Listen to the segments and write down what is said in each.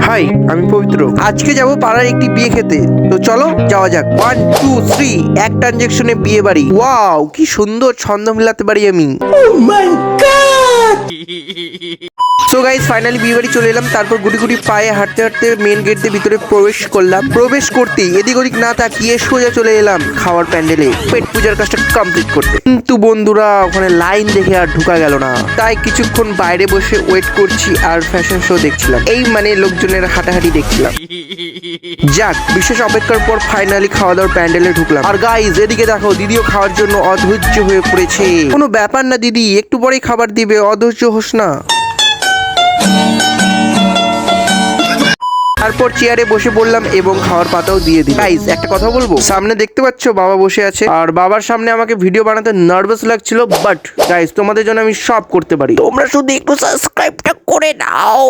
High, আমি পবিত্র। আজকে যাব পাড়ার একটি বিয়ে খেতে। তো চলো যাওয়া যাক। 1 2 3 এক ট্রানজেকশনে বিয়ে বাড়ি। ওয়াও, কি সুন্দর ছন্দ মিলাতে পারি আমি। সো গাইস, ফাইনালি বিয়ে বাড়ি চলে এলাম। তারপর গুটি গুটি পায়ে হাঁটতে হাঁটতে মেন গেট দিয়ে ভিতরে প্রবেশ করলাম। প্রবেশ করতেই এদিক ওদিক না তাকিয়ে সোজা চলে এলাম খাওয়ার প্যান্ডেলে পেট পূজার কাজটা কমপ্লিট করতে। কিন্তু বন্ধুরা, ওখানে লাইন দেখে আর ঢোকা গেল না। তাই কিছুক্ষণ বাইরে বসে ওয়েট করছি আর ফ্যাশন শো দেখছিলাম। এই মানে লোকজনের হাঁটাহাঁটি দেখছিলাম। যাক, বিশেষ অপেক্ষার পর ফাইনালি খাওয়া দাওয়ার প্যান্ডেলে ঢুকলাম। আর গাইস, এদিকে দেখো, দিদিও খাওয়ার জন্য অধৈর্য হয়ে পড়েছে। কোনো ব্যাপার না দিদি, একটু পরেই খাবার দিবে, অধৈর্য হোস না। তারপর চেয়ারে বসে পড়লাম এবং খাওয়ার পাতাও দিয়ে দিই। গাইস, একটা কথা বলবো, সামনে দেখতে পাচ্ছ বাবা বসে আছে, আর বাবার সামনে আমাকে ভিডিও বানাতে নার্ভাস লাগছিল, বাট গাইস তোমাদের জন্য আমি সব করতে পারি। তোমরা শুধু একটু সাবস্ক্রাইবটা করে নাও।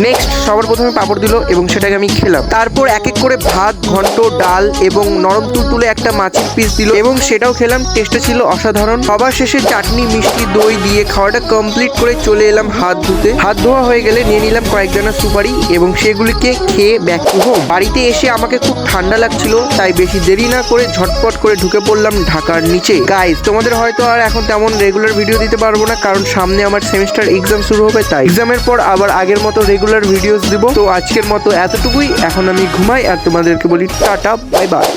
নেক্সট সবার প্রথমে পাপড় দিল এবং সেটাকে আমি খেলাম। তারপর এক এক করে ভাত, ঘন্ট, ডাল এবং নরম তুলতুলে একটা মাছের পিস দিল এবং সেটাও খেলাম। টেস্টটা ছিল অসাধারণ। সবার শেষে চাটনি, মিষ্টি, দই দিয়ে খাওয়াটা কমপ্লিট করে চলে এলাম হাত ধুতে। হাত ধোয়া হয়ে গেলে নিয়ে নিলাম কয়েকজনা সুপারি এবং সেগুলিকে খেয়ে ব্যাক টু হোম। বাড়িতে এসে আমাকে খুব ঠান্ডা লাগছিল, তাই বেশি দেরি না করে ঝটপট করে ঢুকে পড়লাম ঢাকার নিচে। গাইস, তোমাদের হয়তো আর এখন তেমন রেগুলার ভিডিও দিতে পারবো না, কারণ সামনে আমার সেমিস্টার এক্সাম শুরু হবে। তাই এক্সামের পর আবার আগের মতো রেগুলার ভিডিওস দিব। তো আজকের মতো এতটুকুই। এখন আমি ঘুমাই আর তোমাদেরকে বলি টাটা, বাই বাই।